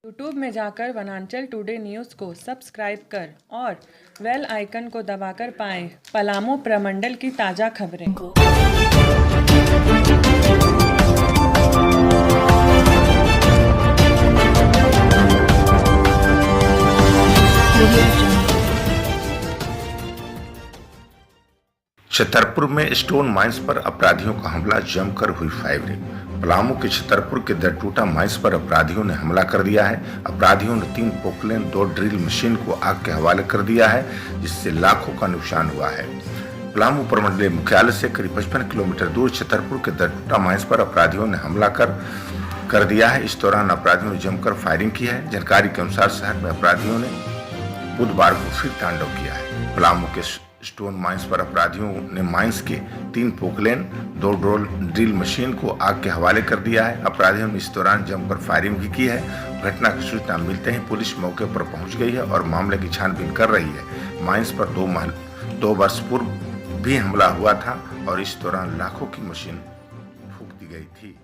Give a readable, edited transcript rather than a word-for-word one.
YouTube में जाकर वनांचल टुडे न्यूज़ को सब्सक्राइब कर और बेल आइकन को दबाकर पाएं पलामू प्रमंडल की ताज़ा खबरें। छतरपुर में स्टोन माइंस पर अपराधियों का हमला, जमकर हुई फायरिंग। पलामू के छतरपुर के दरटूटा माइंस पर अपराधियों ने हमला कर दिया है। अपराधियों ने 3 पोकलेन 2 ड्रिल मशीन को आग के हवाले कर दिया है, जिससे लाखों का नुकसान हुआ है। पलामू प्रमंडलीय मुख्यालय से करीब 55 किलोमीटर दूर छतरपुर के दरटूटा माइंस पर अपराधियों ने हमला कर दिया है। इस दौरान अपराधियों ने जमकर फायरिंग की है। जानकारी के अनुसार शहर में अपराधियों ने बुधवार को फिर तांडव किया है। पलामू के स्टोन माइंस पर अपराधियों ने माइंस के 3 पोकलेन 2 ड्रिल मशीन को आग के हवाले कर दिया है। अपराधियों ने इस दौरान जमकर फायरिंग भी की है। घटना की सूचना मिलते ही पुलिस मौके पर पहुंच गई है और मामले की छानबीन कर रही है। माइंस पर 2 वर्ष पूर्व भी हमला हुआ था और इस दौरान लाखों की मशीन फूंक दी गई थी।